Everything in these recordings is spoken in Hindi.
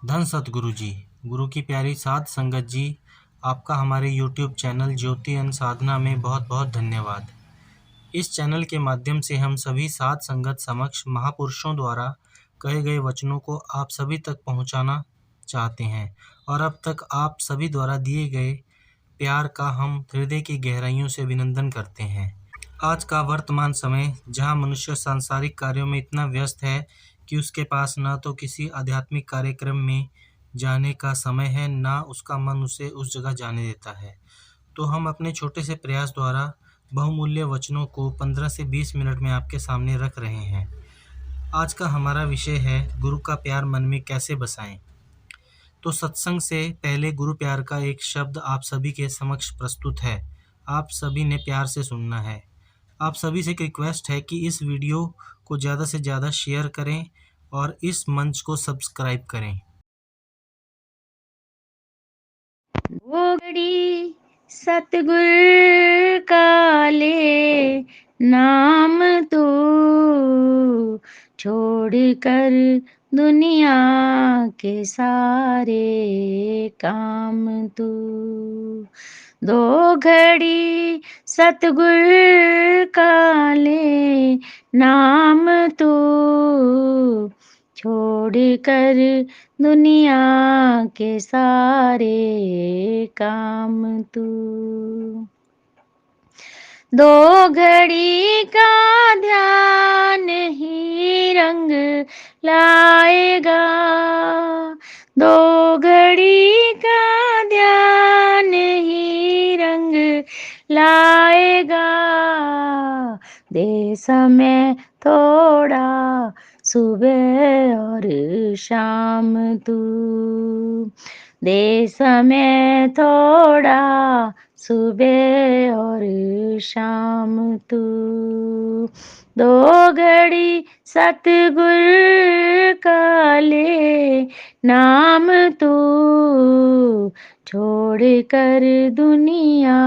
धन सतगुरु जी, गुरु की प्यारी साध संगत जी, आपका हमारे YouTube चैनल ज्योति एंड साधना में बहुत बहुत धन्यवाद। इस चैनल के माध्यम से हम सभी साध संगत समक्ष महापुरुषों द्वारा कहे गए वचनों को आप सभी तक पहुंचाना चाहते हैं और अब तक आप सभी द्वारा दिए गए प्यार का हम हृदय की गहराइयों से अभिनंदन करते हैं। आज का वर्तमान समय जहां मनुष्य सांसारिक कार्यों में इतना व्यस्त है कि उसके पास न तो किसी आध्यात्मिक कार्यक्रम में जाने का समय है, ना उसका मन उसे उस जगह जाने देता है, तो हम अपने छोटे से प्रयास द्वारा बहुमूल्य वचनों को 15 से 20 मिनट में आपके सामने रख रहे हैं। आज का हमारा विषय है गुरु का प्यार मन में कैसे बसाएं। तो सत्संग से पहले गुरु प्यार का एक शब्द आप सभी के समक्ष प्रस्तुत है। आप सभी ने प्यार से सुनना है। आप सभी से एक रिक्वेस्ट है कि इस वीडियो को ज़्यादा से ज़्यादा शेयर करें और इस मंच को सब्सक्राइब करें। वो घड़ी सतगुर का ले नाम तू छोड़ कर दुनिया के सारे काम तू। दो घड़ी सतगुर का ले नाम तू छोड़ कर दुनिया के सारे काम तू। दो घड़ी का ध्यान ही रंग लाएगा, दो घड़ी का ध्यान ही रंग लाएगा। दे समय थोड़ा सुबह और शाम तू, दे समय थोड़ा सुबह और शाम तू। दो घड़ी सतगुर का ले नाम तू छोड़ कर दुनिया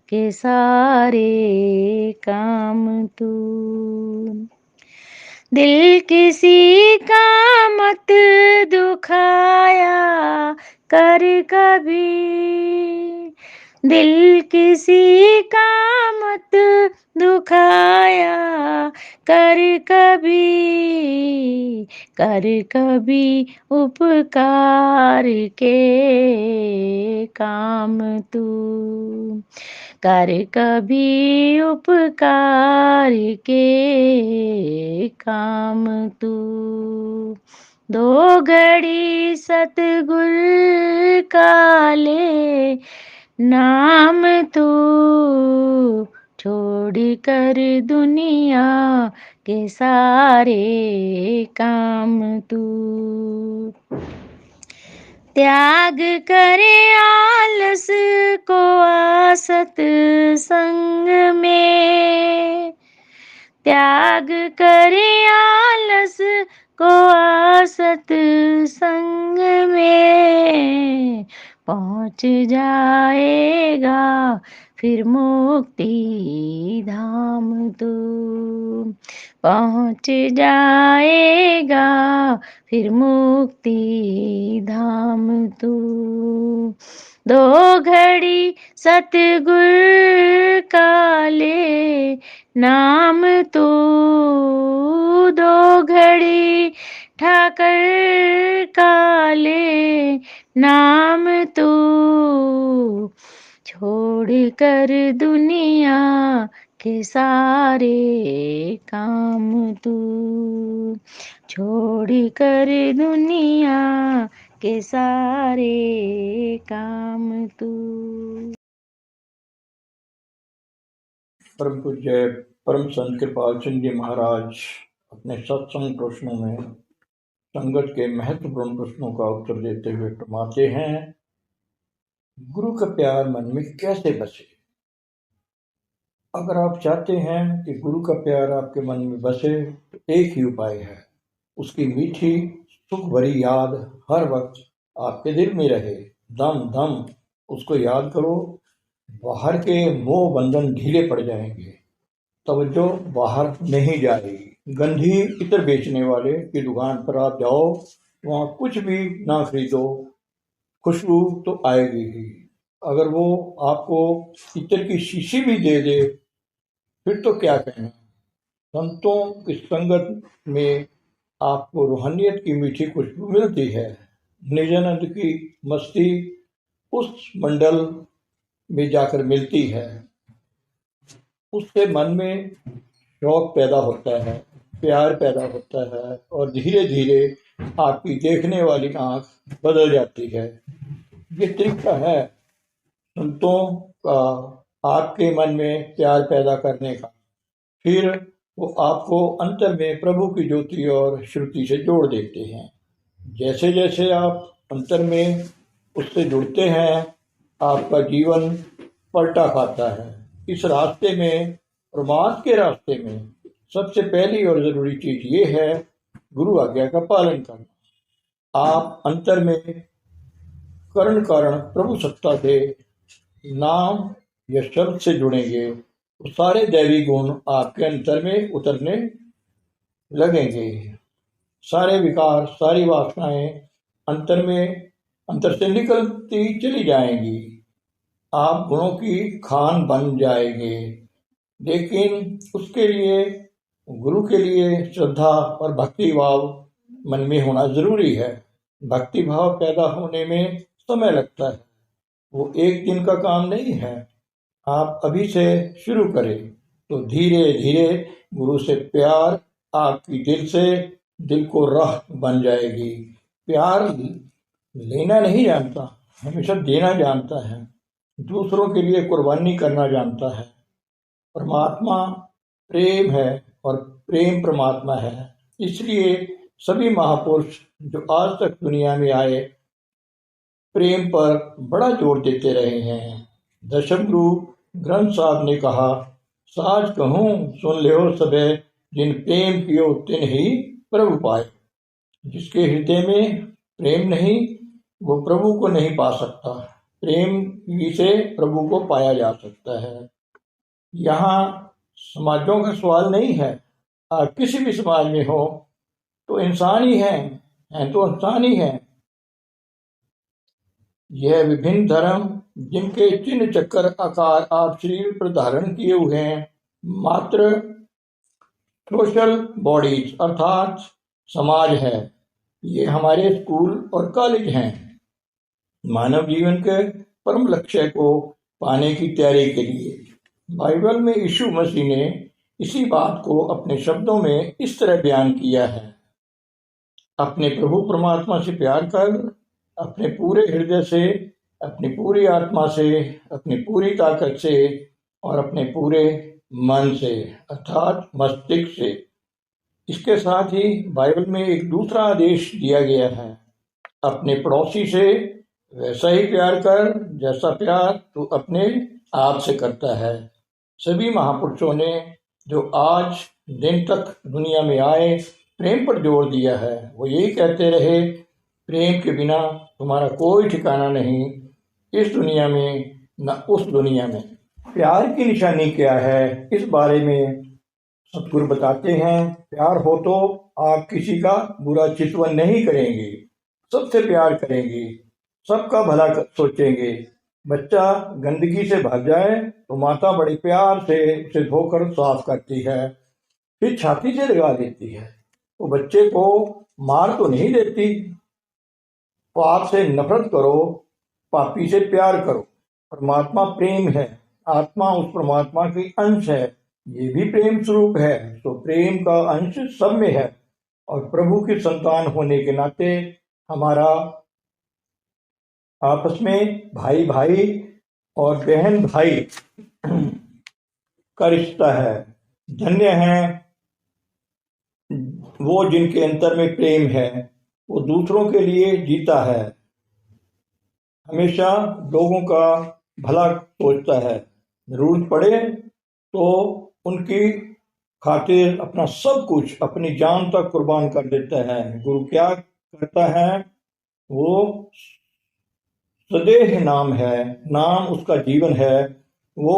के सारे काम तू। दिल किसी का मत दुखाया कर कभी, दिल किसी का मत दुखाया कर कभी, कर कभी उपकार के काम तू, कर कभी उपकार के काम तू। दो घड़ी सतगुर का ले नाम तू छोड़ कर दुनिया के सारे काम तू। त्याग करे आलस को आसत संग में, त्याग करे आलस को आसत संग में, पहुँच जाएगा फिर मुक्ति धाम तू, पहुँच जाएगा फिर मुक्ति धाम तू। दो घड़ी सतगुर का ले नाम तू, दो घड़ी ठाकर का ले नाम तू छोड़ कर दुनिया के सारे काम तू, छोड़ कर दुनिया के सारे काम तू। परम पूज्य परम संत कृपाल सिंह जी महाराज अपने सत्संग प्रश्नों में संगत के महत्वपूर्ण प्रश्नों का उत्तर देते हुए फरमाते हैं, गुरु का प्यार मन में कैसे बसे। अगर आप चाहते हैं कि गुरु का प्यार आपके मन में बसे तो एक ही उपाय है, उसकी मीठी सुख भरी याद हर वक्त आपके दिल में रहे। दम दम उसको याद करो, बाहर के मोह बंधन ढीले पड़ जाएंगे, तवज्जो बाहर नहीं जाएगी। गंधी इत्र बेचने वाले की दुकान पर आप जाओ वहाँ कुछ भी ना खरीदो, खुशबू तो आएगी ही। अगर वो आपको इत्र की शीशी भी दे दे फिर तो क्या कहना। संतों की संगत में आपको रूहानियत की मीठी खुशबू मिलती है। निजानंद की मस्ती उस मंडल में जाकर मिलती है। उससे मन में शौक पैदा होता है, प्यार पैदा होता है और धीरे धीरे आपकी देखने वाली आंख बदल जाती है। ये तरीका है संतों का आपके मन में प्यार पैदा करने का। फिर वो आपको अंतर में प्रभु की ज्योति और श्रुति से जोड़ देते हैं। जैसे जैसे आप अंतर में उससे जुड़ते हैं आपका जीवन पलटा खाता है। इस रास्ते में, प्रमाद के रास्ते में सबसे पहली और जरूरी चीज ये है गुरु आज्ञा का पालन करना। आप अंतर में कर्ण कारण प्रभु सत्ता से नाम या शब्द से जुड़ेंगे तो सारे दैवी गुण आपके अंतर में उतरने लगेंगे। सारे विकार, सारी वासनाएं अंतर से निकलती चली जाएंगी। आप गुणों की खान बन जाएंगे। लेकिन उसके लिए, गुरु के लिए श्रद्धा और भक्ति भाव मन में होना जरूरी है। भक्ति भाव पैदा होने में समय लगता है, वो एक दिन का काम नहीं है। आप अभी से शुरू करें तो धीरे धीरे गुरु से प्यार आपकी दिल को राह बन जाएगी। प्यार लेना नहीं जानता, हमेशा देना जानता है, दूसरों के लिए कुर्बानी करना जानता है। परमात्मा प्रेम है और प्रेम परमात्मा है। इसलिए सभी महापुरुष जो आज तक दुनिया में आए प्रेम पर बड़ा जोर देते रहे हैं। दशम गुरु ग्रंथ साहब ने कहा, साज कहूँ सुन ले सबे, जिन प्रेम कियो तिन ही प्रभु पाए। जिसके हृदय में प्रेम नहीं वो प्रभु को नहीं पा सकता। प्रेम ही से प्रभु को पाया जा सकता है। यहाँ समाजों का सवाल नहीं है। आप किसी भी समाज में हो तो इंसान ही हैं तो इंसान ही हैं। यह विभिन्न धर्म जिनके चिन्ह चक्कर आकार आप शरीर पर धारण किए हुए हैं मात्र सोशल बॉडीज अर्थात समाज है। ये हमारे स्कूल और कॉलेज हैं। मानव जीवन के परम लक्ष्य को पाने की तैयारी के लिए बाइबल में यीशु मसीह ने इसी बात को अपने शब्दों में इस तरह बयान किया है, अपने प्रभु परमात्मा से प्यार कर, अपने पूरे हृदय से, अपनी पूरी आत्मा से, अपनी पूरी ताकत से और अपने पूरे मन से अर्थात मस्तिष्क से। इसके साथ ही बाइबल में एक दूसरा आदेश दिया गया है, अपने पड़ोसी से वैसा ही प्यार कर जैसा प्यार तू अपने आप से करता है। सभी महापुरुषों ने जो आज दिन तक दुनिया में आए प्रेम पर जोर दिया है, वो यही कहते रहे, प्रेम के बिना तुम्हारा कोई ठिकाना नहीं, इस दुनिया में न उस दुनिया में। प्यार की निशानी क्या है, इस बारे में सतगुरु बताते हैं, प्यार हो तो आप किसी का बुरा चितवन नहीं करेंगे, सबसे प्यार करेंगे, सबका भला सोचेंगे। बच्चा गंदगी से भर जाए तो माता बड़े प्यार से उसे धोकर साफ करती है, फिर छाती से लगा देती है। तो बच्चे को मार तो नहीं देती। पाप से नफरत करो, पापी से प्यार करो। परमात्मा प्रेम है, आत्मा उस परमात्मा की अंश है, ये भी प्रेम स्वरूप है। तो प्रेम का अंश सब में है और प्रभु की संतान होने के नाते हमारा आपस में भाई भाई और बहन भाई का रिश्ता है। धन्य है वो जिनके अंतर में प्रेम है, वो दूसरों के लिए जीता है, हमेशा लोगों का भला सोचता है, जरूरत पड़े तो उनकी खातिर अपना सब कुछ, अपनी जान तक कुर्बान कर देता है। गुरु क्या करता है, वो सदेह नाम है, नाम उसका जीवन है। वो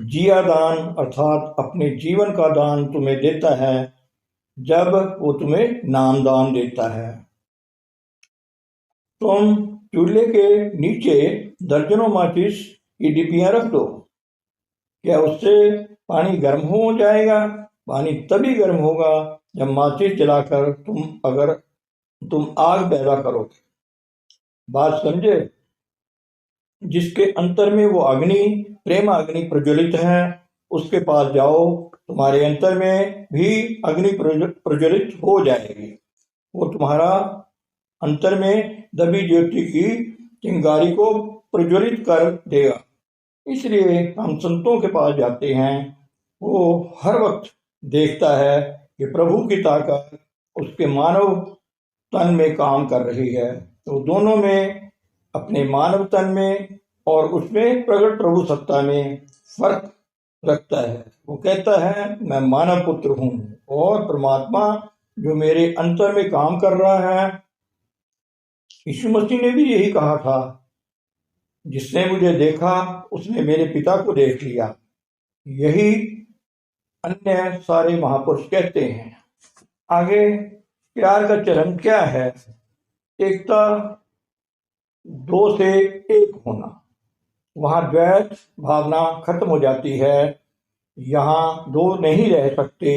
जिया दान अर्थात अपने जीवन का दान तुम्हें देता है जब वो तुम्हें नाम दान देता है। तुम चूल्हे के नीचे दर्जनों माचिस की डिब्बियां रख दो। क्या उससे पानी गर्म हो जाएगा? पानी तभी गर्म होगा जब माचिस जलाकर तुम आग पैदा करोगे। बात समझे? जिसके अंतर में वो अग्नि, प्रेम अग्नि प्रज्वलित है, उसके पास जाओ, तुम्हारे अंतर में भी अग्नि प्रज्वलित हो जाएगी। वो तुम्हारा अंतर में दबी ज्योति की चिंगारी को प्रज्वलित कर देगा। इसलिए हम संतों के पास जाते हैं। वो हर वक्त देखता है कि प्रभु की ताकत उसके मानव तन में काम कर रही है। तो दोनों में, अपने मानव तन में और उसमें प्रकट प्रभु सत्ता में फर्क रखता है। वो कहता है मैं मानव पुत्र हूँ और परमात्मा जो मेरे अंतर में काम कर रहा है। यीशु मसीह ने भी यही कहा था, जिसने मुझे देखा उसने मेरे पिता को देख लिया। यही अन्य सारे महापुरुष कहते हैं। आगे प्यार का चरण क्या है? एकता, दो से एक होना। वहां द्वैत भावना खत्म हो जाती है। यहाँ दो नहीं रह सकते,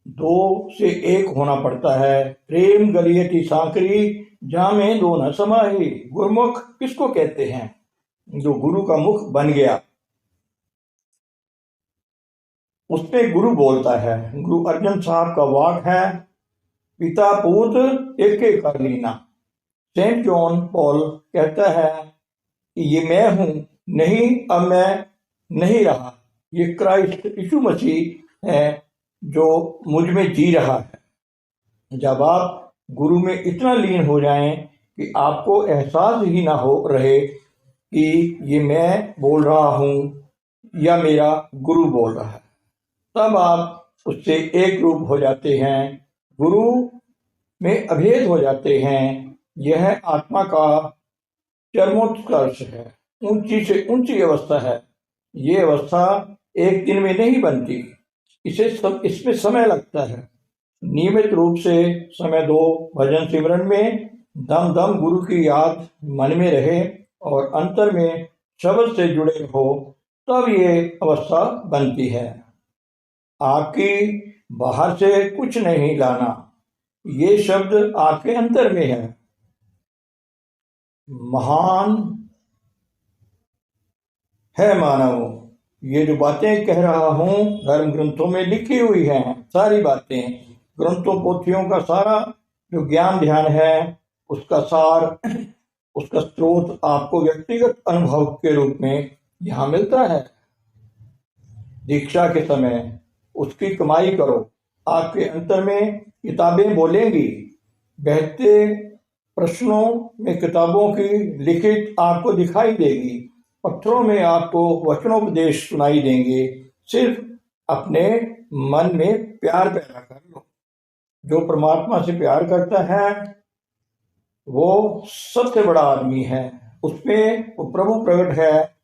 दो से एक होना पड़ता है। प्रेम गलियती सांकरी, जामे दो न समाही। गुरुमुख किसको कहते हैं? जो गुरु का मुख बन गया, उसमें गुरु बोलता है। गुरु अर्जन साहब का वाक है, पिता पुत्र एक एक कर लीना। सेंट जॉन पॉल कहता है कि ये मैं हूं, नहीं अब मैं नहीं रहा। ये क्राइस्ट यीशु मसीह है जो मुझ में जी रहा है। जब आप गुरु में इतना लीन हो जाएं कि आपको एहसास ही ना हो रहे कि ये मैं बोल रहा हूं या मेरा गुरु बोल रहा है, तब आप उससे एक रूप हो जाते हैं, गुरु में अभेद हो जाते हैं। यह आत्मा का चरमोत्कर्ष है, ऊंची से ऊंची अवस्था है। ये अवस्था एक दिन में नहीं बनती, इसमें समय लगता है। नियमित रूप से समय दो, भजन सिमरन में दम दम गुरु की याद मन में रहे और अंतर में शब्द से जुड़े रहो, तब ये अवस्था बनती है। आपकी बाहर से कुछ नहीं लाना, ये शब्द आपके अंतर में है। महान है मानव, ये जो बातें कह रहा हूं धर्म ग्रंथों में लिखी हुई हैं। सारी बातें ग्रंथों पोथियों का सारा जो ज्ञान ध्यान है, उसका सार, उसका स्रोत आपको व्यक्तिगत अनुभव के रूप में यहाँ मिलता है। दीक्षा के समय उसकी कमाई करो। आपके अंतर में किताबें बोलेंगी। बहते प्रश्नों में किताबों की लिखित आपको दिखाई देगी। पत्थरों में आपको वचनोपदेश सुनाई देंगे। सिर्फ अपने मन में प्यार पैदा कर लो। जो परमात्मा से प्यार करता है वो सबसे बड़ा आदमी है, उसमें वो प्रभु प्रकट है।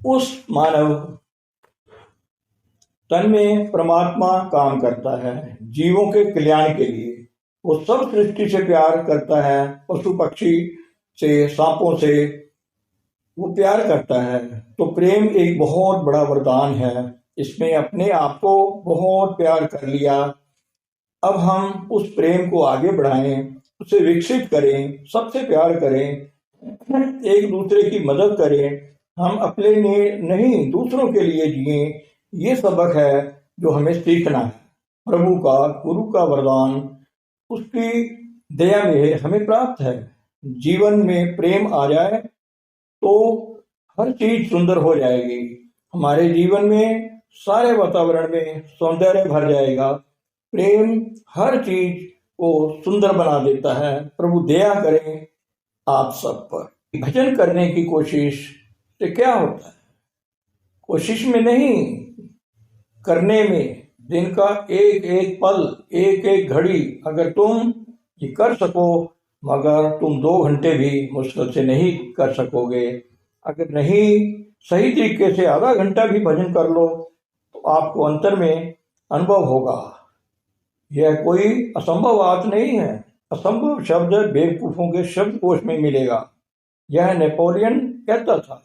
उस मानव तन में परमात्मा काम करता है जीवों के कल्याण के लिए। वो सब सृष्टि से प्यार करता है, पशु पक्षी से, सांपों से वो प्यार करता है। तो प्रेम एक बहुत बड़ा वरदान है। इसमें अपने आप को बहुत प्यार कर लिया। अब हम उस प्रेम को आगे बढ़ाएं, उसे विकसित करें, सबसे प्यार करें, एक दूसरे की मदद करें। हम अपने लिए नहीं दूसरों के लिए जिए। ये सबक है जो हमें सीखना है। प्रभु का, गुरु का वरदान उसकी दया में हमें प्राप्त है। जीवन में प्रेम आ जाए तो हर चीज सुंदर हो जाएगी। हमारे जीवन में सारे वातावरण में सौंदर्य भर जाएगा। प्रेम हर चीज को सुंदर बना देता है। प्रभु दया करें आप सब पर। भजन करने की कोशिश से क्या होता है? कोशिश में नहीं, करने में। दिन का एक एक पल, एक एक घड़ी अगर तुम ये कर सको, मगर तुम 2 घंटे भी मुश्किल से नहीं कर सकोगे। अगर नहीं सही तरीके से आधा घंटा भी भजन कर लो तो आपको अंतर में अनुभव होगा। यह कोई असंभव बात नहीं है। असंभव शब्द बेवकूफों के शब्दकोश में मिलेगा। यह नेपोलियन कहता था,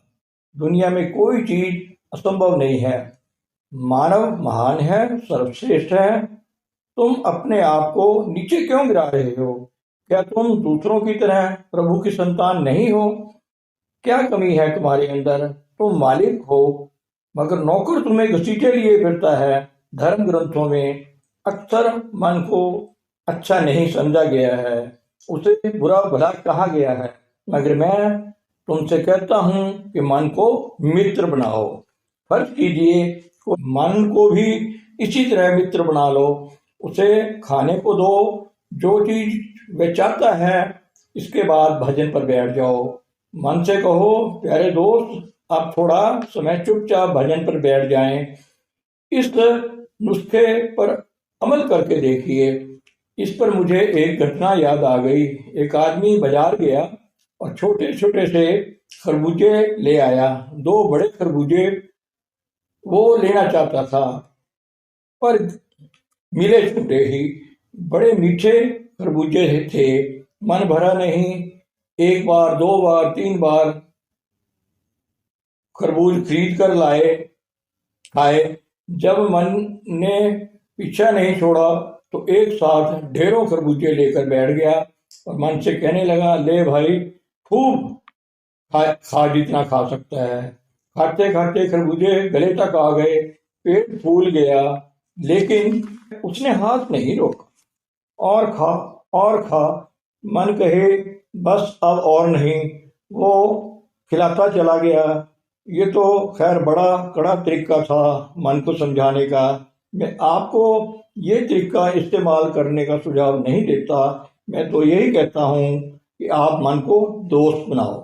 दुनिया में कोई चीज असंभव नहीं है। मानव महान है, सर्वश्रेष्ठ है। तुम अपने आप को नीचे क्यों गिरा रहे हो? क्या तुम दूसरों की तरह प्रभु की संतान नहीं हो? क्या कमी है तुम्हारे अंदर? तुम मालिक हो, मगर नौकर तुम्हें घसीटे लिए फिरता है। धर्म ग्रंथों में अक्सर मन को अच्छा नहीं समझा गया है, उसे बुरा भला कहा गया है, मगर मैं तुमसे कहता हूं कि मन को मित्र बनाओ। फर्ज कीजिए मन को भी इसी तरह मित्र बना लो। उसे खाने को दो जो चीज वह चाहता है, इसके बाद भजन पर बैठ जाओ। मन से कहो, प्यारे दोस्त, आप थोड़ा समय चुपचाप भजन पर बैठ जाएं। इस नुस्खे पर अमल करके देखिए। इस पर मुझे एक घटना याद आ गई। एक आदमी बाजार गया और छोटे छोटे से खरबूजे ले आया। 2 बड़े खरबूजे वो लेना चाहता था, पर मिले छोटे ही। बड़े मीठे खरबूजे थे, मन भरा नहीं। 1 बार, 2 बार, 3 बार खरबूज खरीद कर लाए, खाए। जब मन ने पीछा नहीं छोड़ा तो एक साथ ढेरों खरबूजे लेकर बैठ गया और मन से कहने लगा, ले भाई, खूब खा जितना खा सकता है। खाते खाते खरबूजे गले तक आ गए, पेट फूल गया, लेकिन उसने हाथ नहीं रोका। और खा और खा। मन कहे, बस अब और नहीं। वो खिलाता चला गया। ये तो खैर बड़ा कड़ा तरीका था मन को समझाने का। मैं आपको ये तरीका इस्तेमाल करने का सुझाव नहीं देता। मैं तो यही कहता हूँ कि आप मन को दोस्त बनाओ।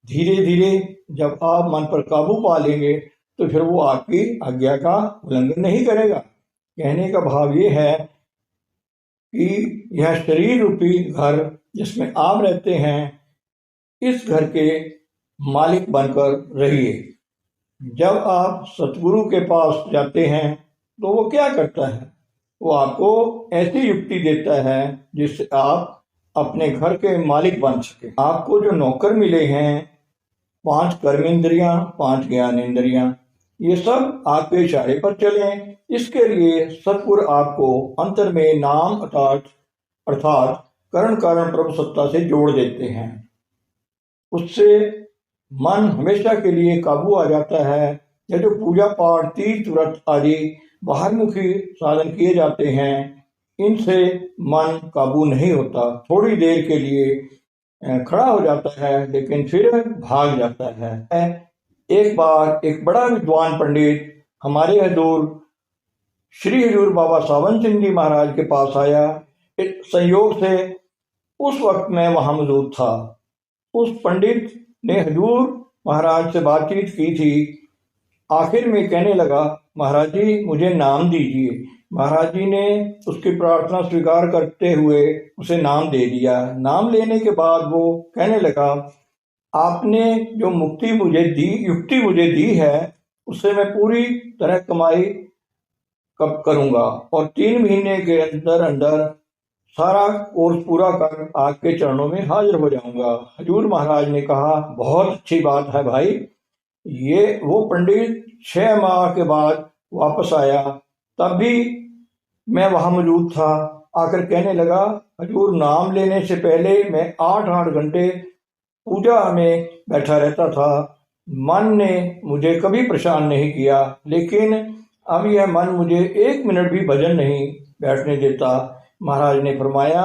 धीरे धीरे जब आप मन पर काबू पा लेंगे तो फिर वो आपकी आज्ञा का उल्लंघन नहीं करेगा। कहने का भाव ये है कि यह शरीर रूपी घर जिसमें आप रहते हैं, इस घर के मालिक बनकर रहिए। जब आप सतगुरु के पास जाते हैं तो वो क्या करता है? वो आपको ऐसी युक्ति देता है जिससे आप अपने घर के मालिक बन सके। आपको जो नौकर मिले हैं, 5 कर्मेंद्रियां, 5 ज्ञानेंद्रियां, ये सब आपके इशारे पर चलें। इसके लिए सतगुरु आपको अंतर में नाम अर्थात करण कारण प्रभु सत्ता से जोड़ देते हैं। उससे मन हमेशा के लिए काबू आ जाता है। यह जो पूजा पाठ, तीर्थ व्रत आदि बाहरमुखी साधन किए जाते हैं, इनसे मन काबू नहीं होता। थोड़ी देर के लिए खड़ा हो जाता है, लेकिन फिर भाग जाता है। एक बार एक बड़ा विद्वान पंडित हमारे हजूर श्री हजूर बाबा सावन सिंह जी महाराज के पास आया। संयोग से उस वक्त मैं वहां मौजूद था। उस पंडित ने हजूर महाराज से बातचीत की थी। आखिर में कहने लगा, महाराज जी मुझे नाम दीजिए। महाराज जी ने उसकी प्रार्थना स्वीकार करते हुए उसे नाम दे दिया। नाम लेने के बाद वो कहने लगा, आपने जो युक्ति मुझे दी है, उससे मैं पूरी तरह कमाई करूंगा और 3 महीने के अंदर अंदर सारा कोर्स पूरा कर आपके चरणों में हाजिर हो जाऊंगा। हजूर महाराज ने कहा, बहुत अच्छी बात है भाई। ये वो पंडित 6 माह के बाद वापस आया, तब भी मैं वहां मौजूद था। आकर कहने लगा, हजूर नाम लेने से पहले मैं 8-8 घंटे पूजा में बैठा रहता था। मन ने मुझे कभी परेशान नहीं किया, लेकिन अब यह मन मुझे 1 मिनट भी भजन नहीं बैठने देता। महाराज ने फरमाया,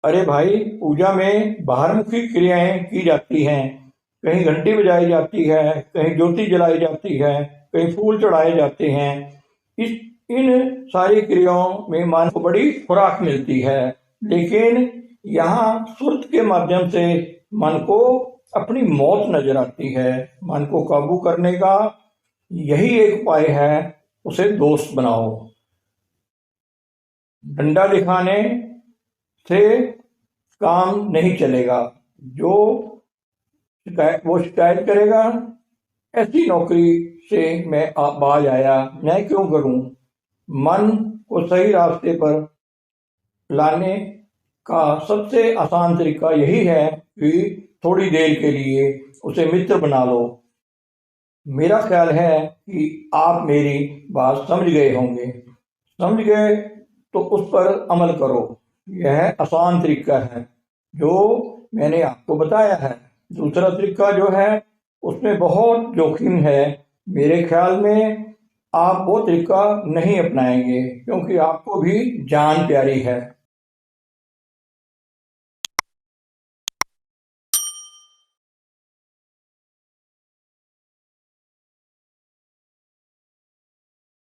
अरे भाई, पूजा में बाहरमुखी क्रियाएं की जाती हैं। कहीं घंटी बजाई जाती है, कहीं ज्योति जलाई जाती है, कहीं फूल चढ़ाए जाते हैं। इन सारी क्रियाओं में मन को बड़ी खुराक मिलती है, लेकिन यहाँ सुरत के माध्यम से मन को अपनी मौत नजर आती है। मन को काबू करने का यही एक उपाय है, उसे दोस्त बनाओ। डंडा दिखाने से काम नहीं चलेगा। जो वो शिकायत करेगा, ऐसी नौकरी से मैं बाज आया, मैं क्यों करूं। मन को सही रास्ते पर लाने का सबसे आसान तरीका यही है कि थोड़ी देर के लिए उसे मित्र बना लो। मेरा ख्याल है कि आप मेरी बात समझ गए होंगे। समझ गए तो उस पर अमल करो। यह आसान तरीका है जो मैंने आपको बताया है। दूसरा तरीका जो है उसमें बहुत जोखिम है। मेरे ख्याल में आप वो तरीका नहीं अपनाएंगे क्योंकि आपको भी जान प्यारी है।